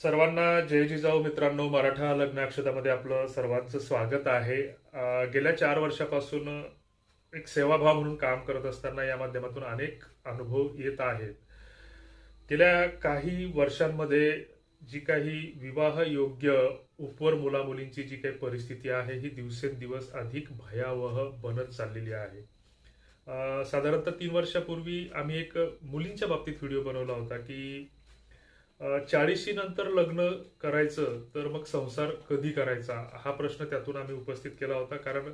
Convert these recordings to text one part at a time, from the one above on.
सर्वांना जय जिजाऊ मित्रांनो, मराठा लग्न अक्षतामध्ये आपलं सर्वांचं स्वागत आहे. गेल्या 4 वर्षापासून एक सेवाभाव म्हणून काम करत असताना या माध्यमातून अनेक अनुभव येत आहेत. गेल्या काही वर्षांमध्ये जी काही विवाह योग्य उपवर मुला मुलींची जी काही परिस्थिती आहे ही दिवसेंदिवस अधिक भयावह बनत चाललेली आहे. साधारणतः 3 वर्षापूर्वी आम्ही एक मुलींच्या बाबतीत व्हिडिओ बनवला होता की 40शी नंतर लग्न करायचं तर मग संसार कधी करायचा हा प्रश्न त्यातून आम्ही उपस्थित केला होता. कारण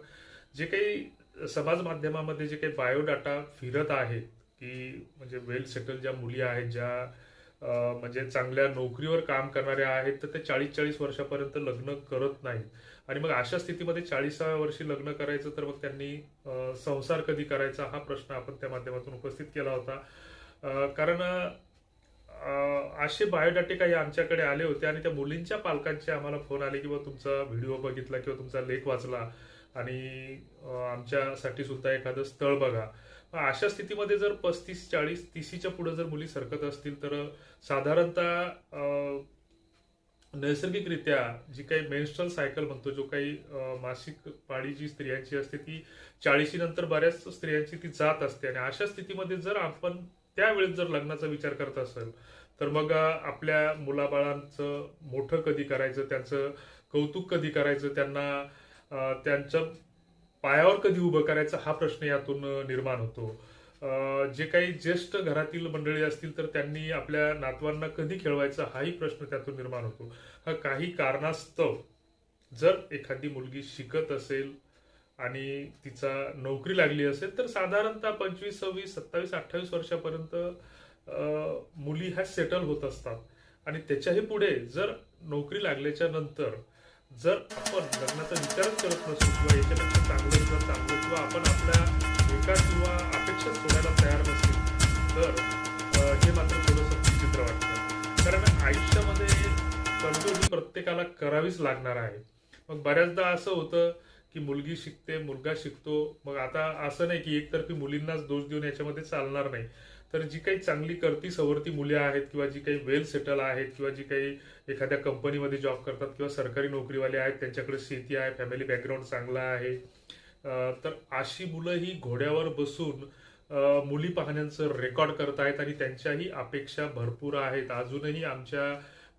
जे काही समाज माध्यमामध्ये जे काही बायोडाटा फिरत आहेत की म्हणजे वेल सेटल ज्या मुली आहेत ज्या म्हणजे चांगल्या नोकरीवर काम करणाऱ्या आहेत तर ते 40-40 वर्षापर्यंत लग्न करत नाहीत. आणि मग अशा स्थितीमध्ये 40व्या वर्षी लग्न करायचं तर मग त्यांनी संसार कधी करायचा हा प्रश्न आपण त्या माध्यमातून उपस्थित केला होता. कारण असे बायोडाटे काही आमच्याकडे आले होते आणि त्या मुलींच्या पालकांचे आम्हाला फोन आले की तुमचा व्हिडिओ बघितला किंवा तुमचा लेख वाचला आणि आमच्यासाठी सुद्धा एखादं स्थळ बघा. अशा स्थितीमध्ये जर 35-40-30च्या पुढे जर मुली सरकत असतील तर साधारणतः नैसर्गिकरित्या जी काही मेन्स्ट्रल सायकल म्हणतो, जो काही मासिक पाळी जी स्त्रियांची असते ती 40शी नंतर बऱ्याच स्त्रियांची ती जात असते. आणि अशा स्थितीमध्ये जर आपण त्यावेळेस जर लग्नाचा विचार करत असेल तर मग आपल्या मुलाबाळांचं मोठं कधी करायचं, त्यांचं कौतुक कधी करायचं, त्यांना त्यांच्या पायावर कधी उभं करायचं हा प्रश्न यातून निर्माण होतो. जे काही ज्येष्ठ घरातील मंडळी असतील तर त्यांनी आपल्या नातवांना कधी खेळवायचं हाही प्रश्न त्यातून निर्माण होतो. हा काही कारणास्तव जर एखादी मुलगी शिकत असेल आणि तिचा नोकरी लागली असेल तर साधारणतः 25, 26, 27, 28 वर्षापर्यंत मुली ह्या सेटल होत असतात. आणि त्याच्याही पुढे जर नोकरी लागल्याच्या नंतर जर आपण लग्नाचा विचारच करत नसू किंवा याच्यापेक्षा चांगलं किंवा आपण आपल्या एका किंवा अपेक्षा सोडायला तयार नसतील तर हे मात्र थोडंसं विचित्र वाटतं. कारण आयुष्यामध्ये तडजोड ही प्रत्येकाला करावीच लागणार आहे. मग बऱ्याचदा असं होतं की मुलगी शिकते, मुलगा शिकतो. मग आता असं नाही की एकतर्फी मुलींनाच दोष देऊन याच्यामध्ये चालणार नाही. तर जी काही चांगली करती सवरती मुले आहेत किंवा जी काही वेल सेटल आहेत किंवा जी काही एखाद्या कंपनीमध्ये जॉब करतात किंवा सरकारी नोकरीवाले आहेत, त्यांच्याकडे शेती आहे, फॅमिली बॅकग्राऊंड चांगला आहे, तर अशी मुलं ही घोड्यावर बसून मुली पाहण्यांचं रेकॉर्ड करतायत आणि त्यांच्याही अपेक्षा भरपूर आहेत. अजूनही आमच्या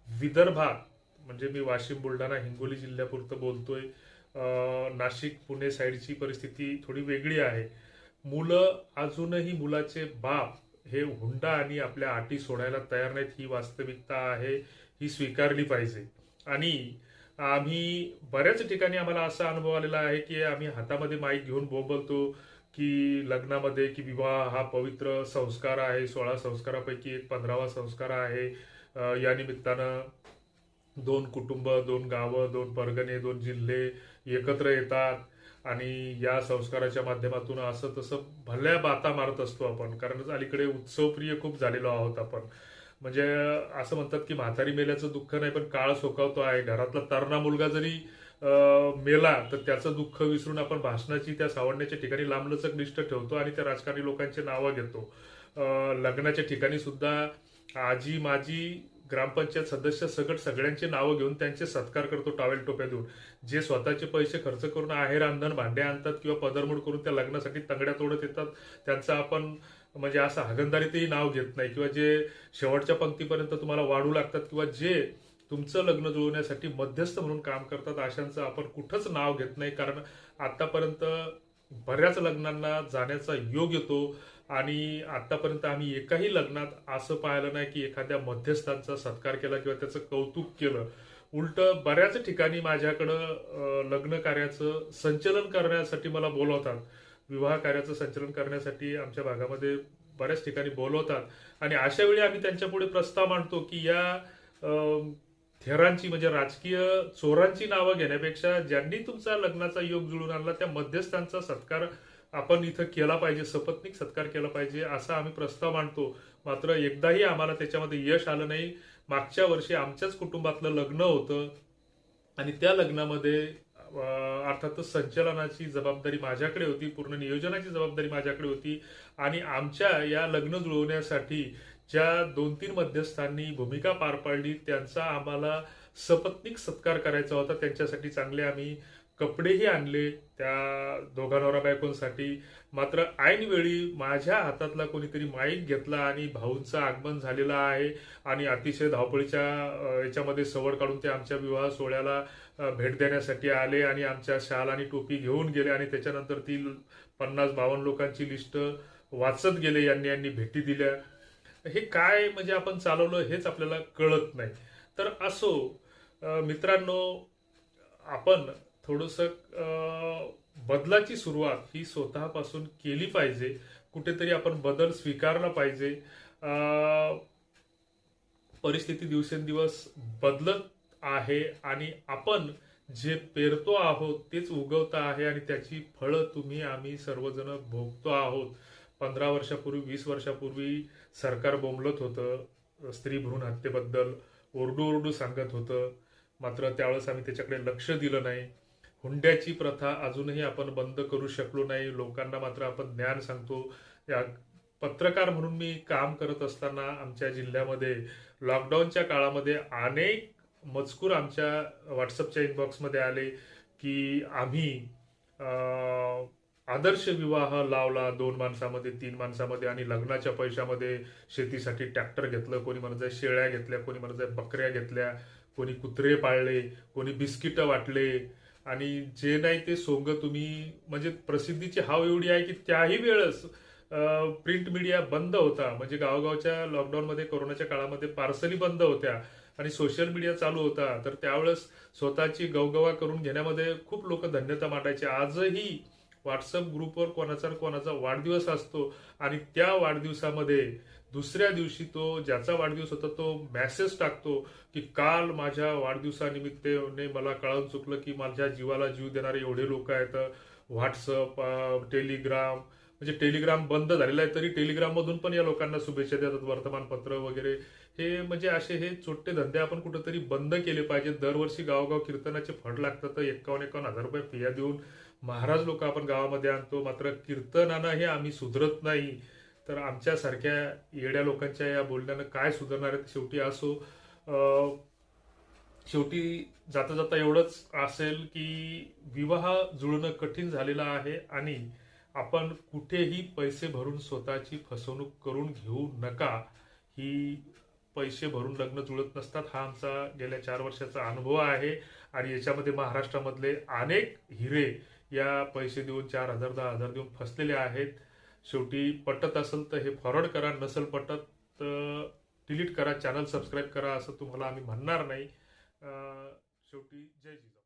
विदर्भात म्हणजे मी वाशिम, बुलढाणा, हिंगोली जिल्ह्यापुरतं बोलतोय, नाशिक, पुणे साईडची परिस्थिती थोडी वेगळी आहे. मुलं अजूनही मुलाचे बाप हे हुंडा आणि आपल्या अटी सोडायला तयार नाहीत. ही वास्तविकता आहे, ही स्वीकारली पाहिजे. आणि आम्ही बऱ्याच ठिकाणी आम्हाला असा अनुभव आलेला आहे की आम्ही हातामध्ये माईक घेऊन बोलतो की लग्नामध्ये की विवाह हा पवित्र संस्कार आहे, 16 संस्कारापैकी एक 15वा संस्कार आहे. या निमित्तानं 2 कुटुंब, 2 गावं, 2 परगणे, 2 जिल्हे एकत्र येतात आणि या संस्काराच्या माध्यमातून असं तसं भल्या बाता मारत असतो आपण. कारण अलीकडे उत्सवप्रिय खूप झालेलो आहोत आपण. म्हणजे असं म्हणतात की म्हातारी मेल्याचं दुःख नाही पण काळ सोकावतो आहे. घरातला तरणा मुलगा जरी मेला तर त्याचं दुःख विसरून आपण भाषणाची त्या सावडण्याच्या ठिकाणी लांबलचक निष्ठ ठेवतो आणि त्या राजकारणी लोकांची नावं घेतो. लग्नाच्या ठिकाणी सुद्धा आजी माजी ग्रामपंचायत सदस्य सगट सगळ्यांची नावं घेऊन त्यांचे सत्कार करतो टॉवेल टोप्या देऊन. जे स्वतःचे पैसे खर्च करून आहेर अंधन भांडे आणतात किंवा पदरमोड करून त्या लग्नासाठी तंगड्या तोडत येतात त्यांचं आपण म्हणजे असं हागंदारीतही नाव घेत नाही. किंवा जे शेवटच्या पंक्तीपर्यंत तुम्हाला वाढू लागतात किंवा जे तुमचं लग्न जुळवण्यासाठी मध्यस्थ म्हणून काम करतात अशांचं आपण कुठंच नाव घेत नाही. कारण आतापर्यंत बऱ्याच लग्नांना जाण्याचा योग येतो आणि आतापर्यंत आम्ही एकाही लग्नात असं पाहिलं नाही की एखाद्या मध्यस्थांचा सत्कार केला किंवा त्याचं कौतुक केलं. उलट बऱ्याच ठिकाणी माझ्याकडं लग्न कार्याचं संचलन करण्यासाठी मला बोलवतात, विवाह कार्याचं संचलन करण्यासाठी आमच्या भागामध्ये बऱ्याच ठिकाणी बोलवतात. आणि अशा वेळी आम्ही त्यांच्या पुढे प्रस्ताव मांडतो की या थेरांची म्हणजे राजकीय चोरांची नावं घेण्यापेक्षा ज्यांनी तुमचा लग्नाचा योग जुळून आणला त्या मध्यस्थांचा सत्कार आपण इथं केला पाहिजे, सपत्नीक सत्कार केला पाहिजे असा आम्ही प्रस्ताव मांडतो. मात्र एकदाही आम्हाला त्याच्यामध्ये यश आलं नाही. मागच्या वर्षी आमच्याच कुटुंबातलं लग्न होतं आणि त्या लग्नामध्ये अर्थातच संचलनाची जबाबदारी माझ्याकडे होती, पूर्ण नियोजनाची जबाबदारी माझ्याकडे होती. आणि आमच्या या लग्न जुळवण्यासाठी ज्या 2-3 मध्यस्थांनी भूमिका पार पाडली त्यांचा आम्हाला सपत्नीक सत्कार करायचा होता. त्यांच्यासाठी चांगले आम्ही कपडेही आणले त्या दोघा नवरा बायकोंसाठी. मात्र ऐनवेळी माझ्या हातातला कोणीतरी माईक घेतला आणि भाऊंचं आगमन झालेलं आहे आणि अतिशय धावपळीच्या याच्यामध्ये सवड काढून ते आमच्या विवाह सोहळ्याला भेट देण्यासाठी आले आणि आमच्या शाल आणि टोपी घेऊन गेले आणि त्याच्यानंतर ती 50-52 लोकांची लिस्ट वाचत गेले. यांनी भेटी दिल्या. हे काय म्हणजे आपण चालवलं हेच आपल्याला कळत नाही. तर असो मित्रांनो, आपण थोडंसं बदलाची सुरुवात ही स्वतःपासून केली पाहिजे. कुठेतरी आपण बदल स्वीकारला पाहिजे. परिस्थिती दिवसेंदिवस बदलत आहे आणि आपण जे पेरतो आहोत तेच उगवतं आहे आणि त्याची फळं तुम्ही आम्ही सर्वजण भोगतो आहोत. 15 वर्षापूर्वी 20 वर्षापूर्वी सरकार बोंबलत होतं स्त्री भ्रूण हत्येबद्दल, ओरडू सांगत होतं. मात्र त्यावेळेस आम्ही त्याच्याकडे लक्ष दिलं नाही. हुंड्याची प्रथा अजूनही आपण बंद करू शकलो नाही. लोकांना मात्र आपण ज्ञान सांगतो. या पत्रकार म्हणून मी काम करत असताना आमच्या जिल्ह्यामध्ये लॉकडाऊनच्या काळामध्ये अनेक मजकूर आमच्या व्हॉट्सअपच्या इनबॉक्समध्ये आले की आम्ही आदर्श विवाह लावला 2 माणसामध्ये 3 माणसामध्ये आणि लग्नाच्या पैशामध्ये शेतीसाठी ट्रॅक्टर घेतलं, कोणी म्हणत शेळ्या घेतल्या, कोणी म्हणत बकऱ्या घेतल्या, कोणी कुत्रे पाळले, कोणी बिस्किटं वाटले आणि जे नाही ते सोंग तुम्ही म्हणजे प्रसिद्धीची हाव एवढी आहे की त्याही वेळेस प्रिंट मीडिया बंद होता. म्हणजे गावगावच्या लॉकडाऊनमध्ये कोरोनाच्या काळामध्ये पार्सली बंद होत्या आणि सोशल मीडिया चालू होता. तर त्यावेळेस स्वतःची गवगवा करून घेण्यामध्ये खूप लोक धन्यता मांडायचे. आजही व्हॉट्सअप ग्रुपवर कोणाचा वाढदिवस असतो आणि त्या वाढदिवसामध्ये दुसऱ्या दिवशी तो ज्याचा वाढदिवस होता तो मेसेज टाकतो की काल माझ्या वाढदिवसानिमित्ताने मला कळून चुकलं की माझ्या जीवाला जीव देणारे एवढे लोक आहेत. व्हॉट्सअप, टेलिग्राम, म्हणजे टेलिग्राम बंद झालेला आहे तरी टेलिग्राममधून पण या लोकांना शुभेच्छा देतात, वर्तमानपत्र वगैरे. हे म्हणजे असे हे छोटे धंदे आपण कुठेतरी बंद केले पाहिजे. दरवर्षी गावगाव कीर्तनाचे फड लागतात. 51,000 रुपये फिया देऊन महाराज लोक आपण गावामध्ये आणतो. मात्र कीर्तनानं हे आम्ही सुधरत नाही. तर आमच्यासारख्या येड्या लोकांच्या या बोलण्यानं काय सुधारणार आहे. शेवटी असो, शेवटी जाता जाता एवढंच असेल की विवाह जुळणं कठीण झालेलं आहे आणि आपण कुठेही पैसे भरून स्वतःची फसवणूक करून घेऊ नका. ही पैसे भरून लग्न जुळत नसतात. हा आमचा गेल्या 4 वर्षाचा अनुभव आहे आणि याच्यामध्ये महाराष्ट्रामधले अनेक हिरे या पैसे देऊन 4,000 10,000 देऊन फसलेले आहेत. शेवटी पटत असेल तर हे फॉरवर्ड करा, नसेल पटत तर डिलीट करा, चॅनल सबस्क्राईब करा असं तुम्हाला आम्ही म्हणणार नाही. शेवटी जय जिजाऊ.